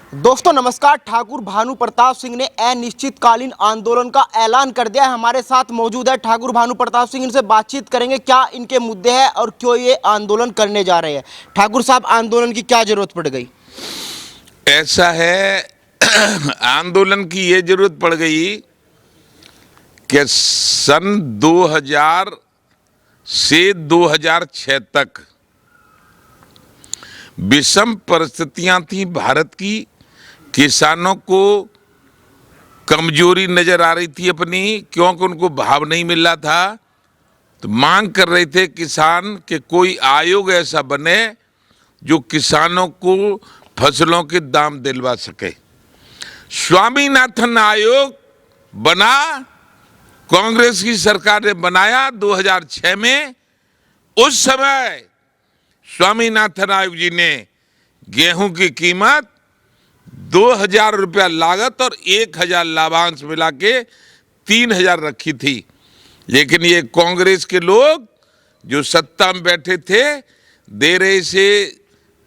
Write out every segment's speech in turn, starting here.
दोस्तों नमस्कार। ठाकुर भानु प्रताप सिंह ने अनिश्चितकालीन आंदोलन का ऐलान कर दिया है। हमारे साथ मौजूद है ठाकुर भानु प्रताप सिंह। इनसे बातचीत करेंगे, क्या इनके मुद्दे हैं और क्यों ये आंदोलन करने जा रहे हैं। ठाकुर साहब, आंदोलन की क्या जरूरत पड़ गई? ऐसा है आंदोलन की ये जरूरत पड़ गई कि सन 2000 से 2006 तक विषम परिस्थितियां थी भारत की। किसानों को कमजोरी नजर आ रही थी अपनी, क्योंकि उनको भाव नहीं मिल रहा था। तो मांग कर रहे थे किसान कि कोई आयोग ऐसा बने जो किसानों को फसलों के दाम दिलवा सके। स्वामीनाथन आयोग बना, कांग्रेस की सरकार ने बनाया 2006 में। उस समय स्वामीनाथन आयोग जी ने गेहूं की कीमत 2000 रुपया लागत और 1000 लाभांश मिला के 3000 रखी थी। लेकिन ये कांग्रेस के लोग जो सत्ता में बैठे थे दे रहे से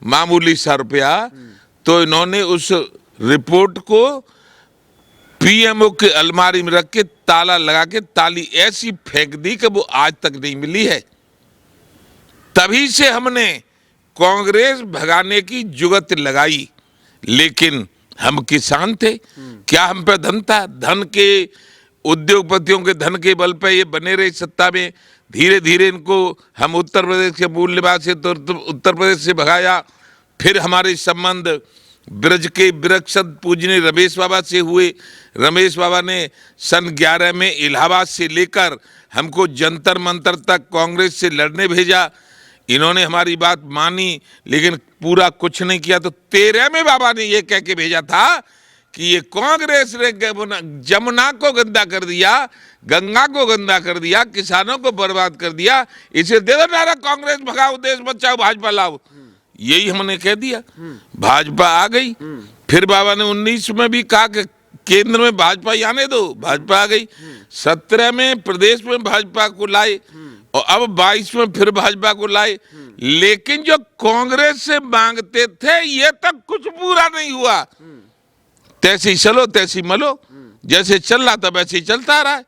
मामूली सा रुपया। तो इन्होंने उस रिपोर्ट को पीएमओ के अलमारी में रख के ताला लगा के ताली ऐसी फेंक दी कि वो आज तक नहीं मिली है। तभी से हमने कांग्रेस भगाने की जुगत लगाई, लेकिन हम किसान थे। क्या हम पे धन था? धन के, उद्योगपतियों के धन के बल पे ये बने रहे सत्ता में। धीरे धीरे इनको हम उत्तर प्रदेश के मूल निवासी तो उत्तर प्रदेश से भगाया। फिर हमारे संबंध ब्रज के वृक्षद पूजने रमेश बाबा से हुए। रमेश बाबा ने सन 11 में इलाहाबाद से लेकर हमको जंतर मंतर तक कांग्रेस से लड़ने भेजा। इन्होंने हमारी बात मानी, लेकिन पूरा कुछ नहीं किया। तो 13 में बाबा ने ये कह के भेजा था कि ये कांग्रेस ने जमुना को गंदा कर दिया, गंगा को गंदा कर दिया, किसानों को बर्बाद कर दिया। इसे दे दो नारा, कांग्रेस भगाओ, देश बचाओ, भाजपा लाओ। यही हमने कह दिया। भाजपा आ गई। फिर बाबा ने 19 में भी कहा कि केंद्र में भाजपा ही आने दो, भाजपा आ गई। 17 में प्रदेश में भाजपा को लाए और अब 22 में फिर भाजपा को लाए। लेकिन जो कांग्रेस से मांगते थे ये तक कुछ पूरा नहीं हुआ। तैसी चलो तैसी मलो, जैसे चल रहा था वैसे ही चलता रहा है।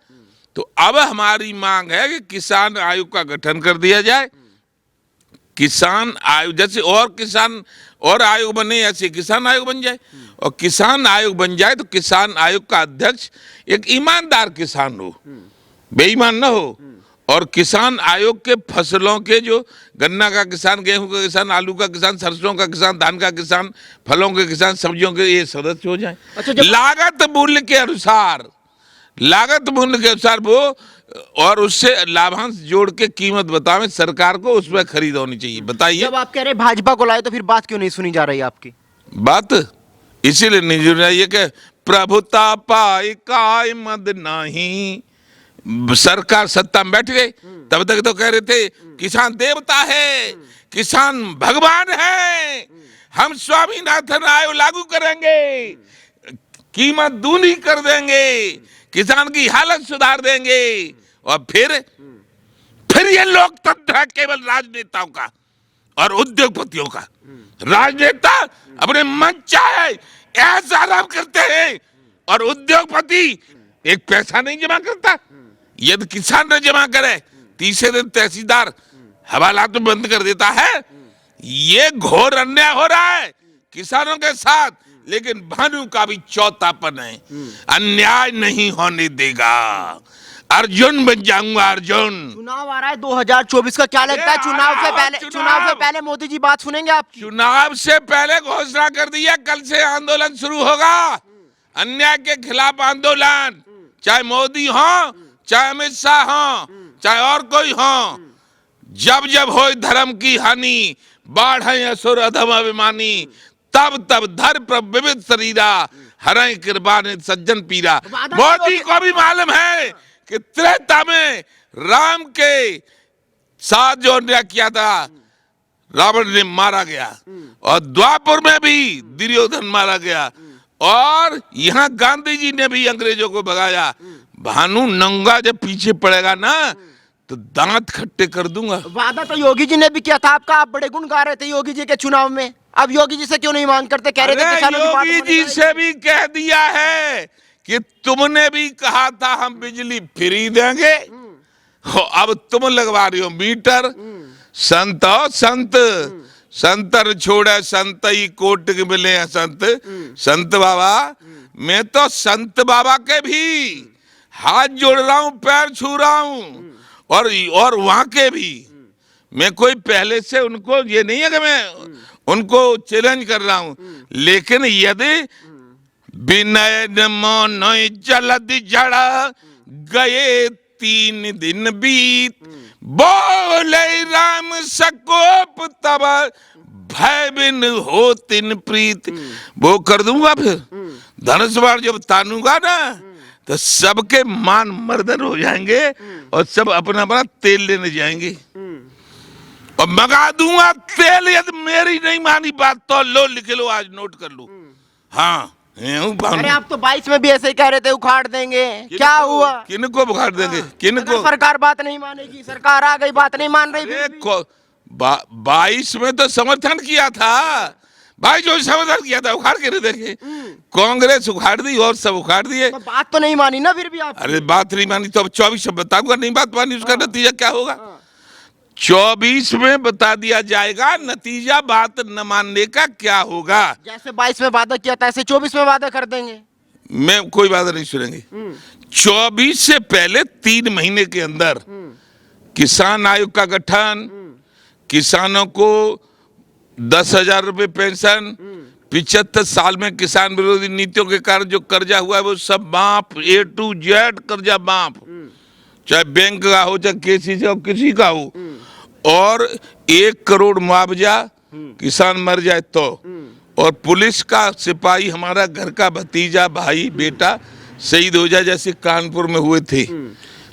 तो अब हमारी मांग है कि किसान आयोग का गठन कर दिया जाए। किसान आयोग जैसे और किसान और आयोग बने, ऐसे किसान आयोग बन जाए। और किसान आयोग बन जाए तो किसान आयोग का अध्यक्ष एक ईमानदार किसान हो, बेईमान ना हो। और किसान आयोग के फसलों के, जो गन्ना का किसान, गेहूं का किसान, आलू का किसान, सरसों का किसान, धान का किसान, फलों के किसान, सब्जियों के, ये सदस्य हो जाए। अच्छा, लागत मूल्य के अनुसार वो, और उससे लाभांश जोड़ के कीमत बतावे सरकार को, उसमें खरीद होनी चाहिए। बताइए। जब आप कह रहे भाजपा को लाए तो फिर बात क्यों नहीं सुनी जा रही आपकी? बात इसीलिए नहीं सुनी रही है कि प्रभुता पाई काय मद नहीं। सरकार सत्ता में बैठ गई, तब तक तो कह रहे थे किसान देवता है, किसान भगवान है, हम स्वामीनाथन आयोग लागू करेंगे, कीमत दूनी कर देंगे, किसान की हालत सुधार देंगे। और फिर ये लोकतंत्र है केवल राजनेताओं का और उद्योगपतियों का। राजनेता अपने मन चाहे ऐसा आराम करते हैं और उद्योगपति एक पैसा नहीं जमा करता। यदि किसान न जमा करे, तीसरे दिन तहसीलदार हवालात में बंद कर देता है। ये घोर अन्याय हो रहा है किसानों के साथ। लेकिन भानु का भी चौथापन है, अन्याय नहीं होने देगा। अर्जुन बन जाऊंगा, अर्जुन। चुनाव आ रहा है 2024 का, क्या लगता है चुनाव से पहले मोदी जी बात सुनेंगे आपकी? चुनाव से पहले घोषणा कर दिया, कल से आंदोलन शुरू होगा। अन्याय के खिलाफ आंदोलन, चाहे मोदी हो, चाहे अमित शाह हो, चाहे और कोई हो। जब जब हो धर्म की हानि, बाढ़ असुर अधम अभिमानी, तब तब धर पर विविध शरीरा, हरय कृपा ने सज्जन पीरा। मोदी को भी मालूम है कि त्रेता में राम के साथ जो अन्याय किया था रावण ने मारा गया, और द्वापर में भी दुर्योधन मारा गया, और यहाँ गांधी जी ने भी अंग्रेजों को भगाया। भानु नंगा जब पीछे पड़ेगा ना तो दांत खट्टे कर दूंगा। वादा तो योगी जी ने भी किया था आपका, आप बड़े गुण गा रहे थे योगी जी के चुनाव में। अब योगी जी से क्यों नहीं मांग करते? कह रहे थे अरे किसानों की बात योगी होने जी जाएगी। से भी कह दिया है कि तुमने भी कहा था हम बिजली फ्री देंगे, अब तुम लगवा रही हो मीटर। संत हो संत, संतर छोड़े संत ही कोट के मिले हैं संत। संत बाबा, मैं तो संत बाबा के भी हाथ जोड़ रहा हूं, पैर छू रहा हूं, और वहां के भी मैं कोई पहले से उनको ये नहीं है कि मैं उनको चैलेंज कर रहा हूं, लेकिन यदि विनय मन जलद जड़ा गए 3 दिन बीत, बोले राम सकोप तब भय बिन हो तिन प्रीत। वो कर दूंगा, फिर धनुष बाण जब तानूंगा ना तो सबके मान मर्दन हो जाएंगे और सब अपना अपना तेल लेने जाएंगे और मंगा दूंगा तेल। यदि मेरी नहीं मानी बात तो लो, लिख लो, आज नोट कर लो। हाँ, अरे आप तो 22 में भी ऐसे ही कह रहे थे उखाड़ देंगे, क्या हुआ? किनको उखाड़ देंगे? किनको? सरकार बात नहीं मानेगी, सरकार आ गई बात नहीं मान रही। 22 में तो समर्थन किया था भाई, जो समर्थन किया था उखाड़ के देखे। कांग्रेस उखाड़ दी और सब उखाड़ दिए। तो बात तो नहीं मानी ना फिर भी आप। अरे बात नहीं मानी तो अब 24 में बताऊंगा, नहीं बात मानी उसका नतीजा क्या होगा। 24 में बता दिया जाएगा नतीजा बात न मानने का क्या होगा। जैसे 22 में वादा किया था ऐसे 24 में वादा कर देंगे। मैं कोई वादा नहीं सुनेंगे। 24 से पहले 3 महीने के अंदर किसान आयोग का गठन, किसानों को 10,000 रुपए पेंशन, 75 साल में किसान विरोधी नीतियों के कारण जो कर्जा हुआ है वो सब माफ, A to Z कर्जा माफ, चाहे बैंक का हो चाहे केसीसी हो, किसी का हो, और 1 करोड़ मुआवजा किसान मर जाए तो, और पुलिस का सिपाही हमारा घर का भतीजा भाई बेटा शहीद हो जाए जैसे कानपुर में हुए थे।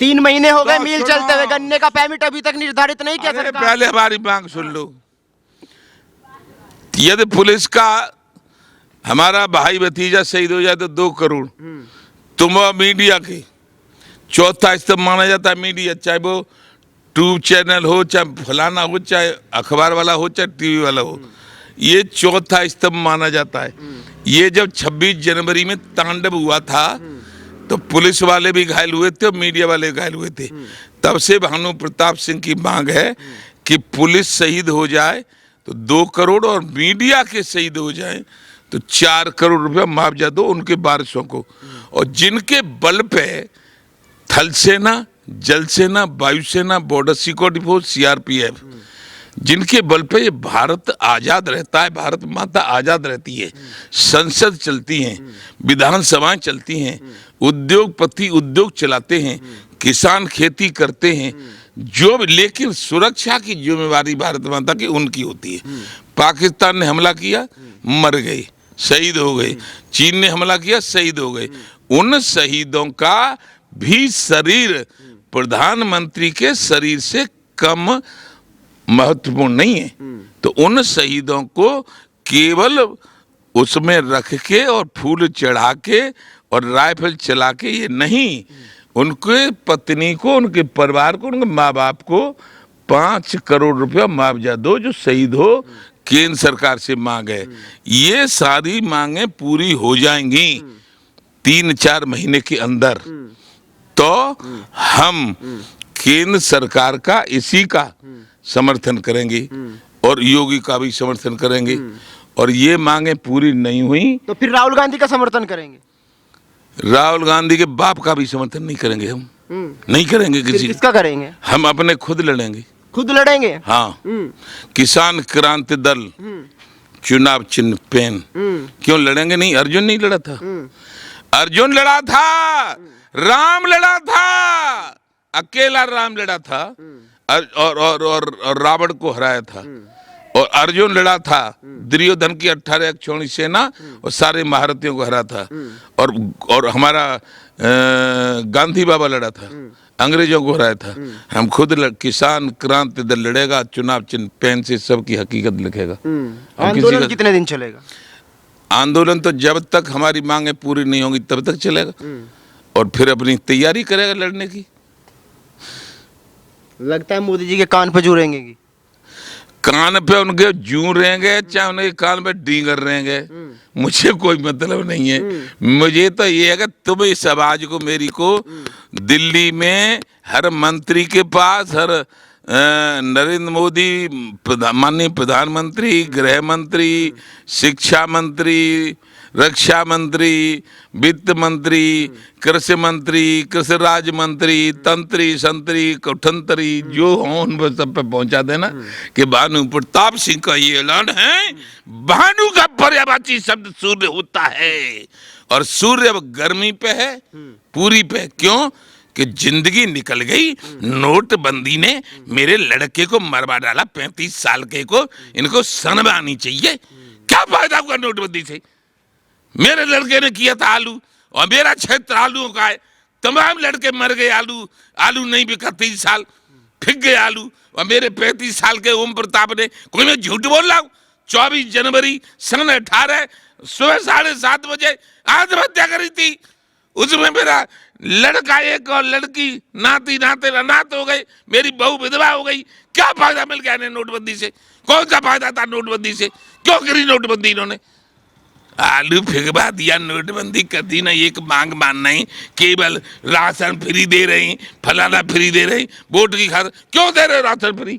3 महीने हो गए तो मिल सुनो। चलते हुए, गन्ने का पेमेंट अभी तक निर्धारित नहीं किया अरे सरकार। पहले हमारी मांग सुन लो। यदि पुलिस का हमारा भाई भतीजा शहीद हो जाए तो 2 करोड़। तुम मीडिया के चौथा स्तंभ माना जाता है मीडिया, चाहे वो ट्यूब चैनल हो, चाहे फलाना हो, चाहे अखबार वाला हो, चाहे टीवी वाला हो, ये चौथा स्तंभ माना जाता है। ये जब 26 जनवरी में तांडव हुआ था तो पुलिस वाले भी घायल हुए थे और मीडिया वाले घायल हुए थे। तब से भानु प्रताप सिंह की मांग है कि पुलिस शहीद हो जाए तो 2 करोड़ और मीडिया के शहीद हो जाए तो 4 करोड़ रुपया मुआवजा दो उनके वारिसों को। और जिनके बल पे थल सेना, जल सेना, वायुसेना, बॉर्डर सिक्योरिटी फोर्स, CRPF, जिनके बल पे ये भारत आजाद रहता है, भारत माता आजाद रहती है, संसद चलती है, विधानसभाएं चलती हैं, उद्योगपति उद्योग चलाते हैं, किसान खेती करते हैं, जो लेकिन सुरक्षा की जिम्मेवारी भारत माता की उनकी होती है। पाकिस्तान ने हमला किया, मर गए, शहीद हो गए। चीन ने हमला किया, शहीद हो गए। उन शहीदों का भी शरीर प्रधानमंत्री के शरीर से कम महत्वपूर्ण नहीं है। तो उन शहीदों को केवल उसमें रख के और फूल चढ़ा के और राइफल चला के ये नहीं, उनके पत्नी को, उनके परिवार को, उनके माँ बाप को 5 करोड़ रुपया मुआवजा दो जो शहीद हो। केंद्र सरकार से मांग है। ये सारी मांगे पूरी हो जाएंगी 3-4 महीने के अंदर तो हम केंद्र सरकार का इसी का समर्थन करेंगे और योगी का भी समर्थन करेंगे। और ये मांगे पूरी नहीं हुई तो फिर राहुल गांधी का समर्थन करेंगे। राहुल गांधी के बाप का भी समर्थन नहीं करेंगे। हम नहीं करेंगे फिर किसी किसका करेंगे? हम अपने खुद लड़ेंगे। खुद लड़ेंगे? हाँ, किसान क्रांति दल, चुनाव चिन्ह पेन। क्यों लड़ेंगे नहीं? अर्जुन नहीं लड़ा था? अर्जुन लड़ा था, राम लड़ा था, अकेला राम लड़ा था और रावण को हराया था। और अर्जुन लड़ा था दुर्योधन की 18 अक्षौणी सेना और सारे महारथियों को हरा था। और हमारा गांधी बाबा लड़ा था, अंग्रेजों को हराया था। हम खुद किसान क्रांति दल लड़ेगा, चुनाव चिन्ह पेन से सबकी हकीकत लिखेगा। आंदोलन कितने दिन चलेगा? आंदोलन तो जब तक हमारी मांगे पूरी नहीं होंगी तब तक चलेगा और फिर अपनी तैयारी करेगा लड़ने की। लगता है मोदी जी के कान पे जुड़ेंगे। कान पे उनके जूं रहेंगे चाहे उनके कान पे डींगर रहेंगे, मुझे कोई मतलब नहीं है। मुझे तो ये है कि तुम इस आवाज को मेरी को दिल्ली में हर मंत्री के पास, हर नरेंद्र मोदी माननीय प्रधानमंत्री, गृह मंत्री, शिक्षा मंत्री, रक्षा मंत्री, वित्त मंत्री, कृषि मंत्री, कृषि राज्य मंत्री, तंत्री संतरी कुठंतरी जो हो उन पर सब पे पहुंचा देना कि भानु प्रताप सिंह का ये ऐलान है। भानु का पर्यायवाची शब्द सूर्य होता है और सूर्य अब गर्मी पे है, पूरी पे। क्यों कि जिंदगी निकल गई। नोटबंदी ने मेरे लड़के को मरवा डाला, 35 साल के को। इनको शर्म आनी चाहिए। क्या फायदा हुआ नोटबंदी से? मेरे लड़के ने किया था आलू और मेरा क्षेत्र आलू का है, तमाम लड़के मर गए। आलू नहीं बिका, 30 साल फिक गए आलू। और मेरे 35 साल के ओम प्रताप ने, कोई मैं झूठ बोल रहा हूं, 24 जनवरी सन 18 सुबह 7:30 बजे आत्महत्या करी थी। उसमें मेरा लड़का एक और लड़की नाती नाते अनाथ हो गए, मेरी बहू विधवा हो गई। क्या फायदा मिल गया इन्हें नोटबंदी से? कौन सा फायदा था नोटबंदी से? क्यों करी नोटबंदी इन्होंने? आलू फिगवा दिया, नोटबंदी कर दी ना। एक मांग मानना ही, केवल राशन फ्री दे रहे हैं, फलाना फ्री दे रहे हैं, वोट की खातिर। क्यों दे रहे हो राशन फ्री?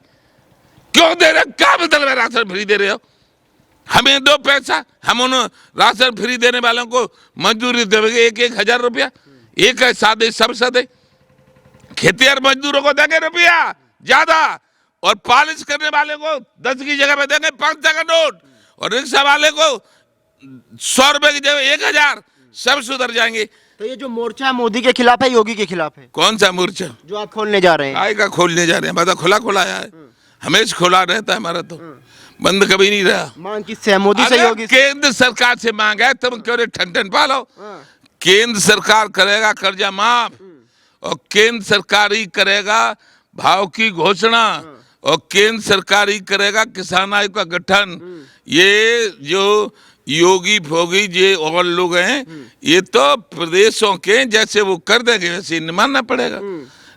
क्यों दे रहे हो? क्या मतलब है राशन फ्री दे रहे हो? हमें दो पैसा, हम उन राशन फ्री देने वालों को मजदूरी देंगे 1,000 रुपया। एक है सादे सब सदे, खेतिहर मजदूरों को देंगे रुपया ज्यादा, और पॉलिश करने वाले को 10 की जगह पे देंगे 5 का नोट, और रिक्शा वाले को 100 रुपए की जगह 1,000। सब सुधर जाएंगे। तो ये जो मोर्चा है मोदी के खिलाफ है, योगी के खिलाफ है? कौन सा मोर्चा जो आप खोलने जा रहे हैं? आएगा खोलने जा रहे हैं, मतलब खुला खुला आया है, हमेशा खुला रहता है हमारा, तो बंद कभी नहीं रहा। मांग किससे है? मोदी से, योगी से? केंद्र सरकार से मांग है, तुम क्यों ठन पालो? केंद्र सरकार करेगा कर्जा माफ, और केंद्र सरकार ही करेगा भाव की घोषणा, और केंद्र सरकार ही करेगा किसान आयोग का गठन। ये जो योगी भोगी जे और लोग हैं, ये तो प्रदेशों के जैसे वो कर देंगे वैसे इन्हें मानना पड़ेगा।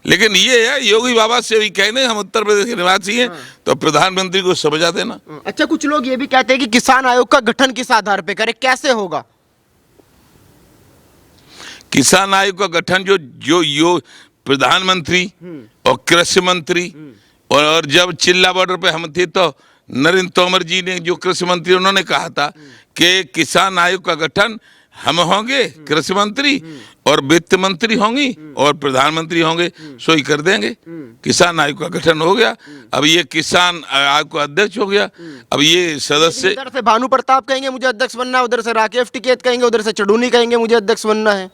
लेकिन ये है, योगी बाबा से भी कहने हम उत्तर प्रदेश के निवासी हैं, तो प्रधानमंत्री को समझा देना। अच्छा, कुछ लोग ये भी कहते हैं कि किसान आयोग का गठन किस आधार पे करें, कैसे होगा? किसान आयोग का गठन जो प्रधानमंत्री और कृषि मंत्री, और जब चिल्ला बॉर्डर पे हम थे तो नरेंद्र तोमर जी ने, जो कृषि मंत्री, उन्होंने कहा था कि किसान आयोग का गठन हम होंगे, कृषि मंत्री और वित्त मंत्री होंगी और प्रधानमंत्री होंगे, सो ही कर देंगे। किसान आयोग का गठन हो गया। अब ये किसान आयोग का अध्यक्ष हो गया। अब ये सदस्य, इधर से भानु प्रताप कहेंगे मुझे अध्यक्ष बनना है, उधर से राकेश टिकैत कहेंगे, उधर से चढ़ूनी कहेंगे मुझे अध्यक्ष बनना है।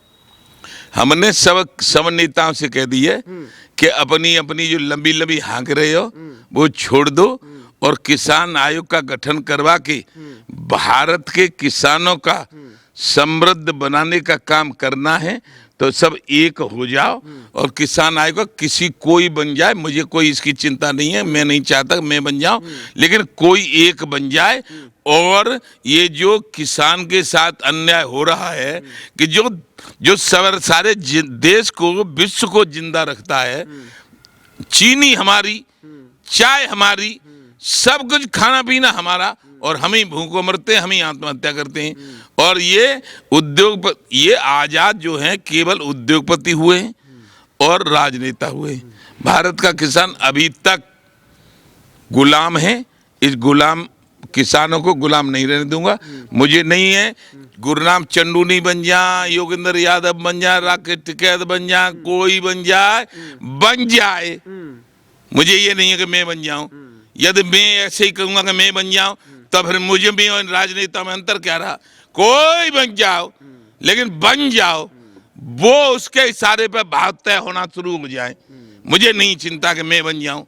हमने सब नेताओं से कह दी है कि अपनी अपनी जो लंबी लंबी हाँक रहे हो वो छोड़ दो, और किसान आयोग का गठन करवा के भारत के किसानों का समृद्ध बनाने का काम करना है। तो सब एक हो जाओ, और किसान आयोग का किसी कोई बन जाए, मुझे कोई इसकी चिंता नहीं है, मैं नहीं चाहता मैं बन जाऊं, लेकिन कोई एक बन जाए। और ये जो किसान के साथ अन्याय हो रहा है कि जो सारे देश को, विश्व को जिंदा रखता है, चीनी हमारी, चाय हमारी, सब कुछ खाना पीना हमारा, और हम ही भूखों मरते हैं, हम ही आत्महत्या करते हैं। और ये आजाद जो हैं केवल उद्योगपति हुए हैं और राजनेता हुए हैं। भारत का किसान अभी तक गुलाम है। इस गुलाम किसानों को गुलाम नहीं रहने दूंगा। मुझे नहीं है गुरनाम चंडू नहीं बन जा, योगेंद्र यादव बन जा, राकेश टिकैत बन जा, कोई बन जाए, मुझे ये नहीं है कि मैं बन जाऊं। यदि मैं ऐसे ही कहूंगा कि मैं बन जाऊं, तब फिर मुझे भी और राजनेता में अंतर क्या रहा? कोई बन जाओ, लेकिन बन जाओ, वो उसके इशारे पर भाव तय होना शुरू हो जाए। मुझे नहीं चिंता कि मैं बन जाऊं,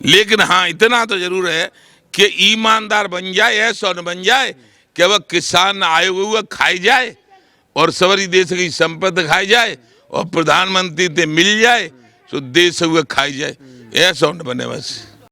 लेकिन हाँ इतना तो जरूर है कि ईमानदार बन जाए, ऐसा न बन जाए कि वह किसान आए हुए खाई जाए और सवरी देश की संपत्ति खाई जाए और प्रधानमंत्री से मिल जाए तो देश हुए खाई जाए, ऐसा न बने बस।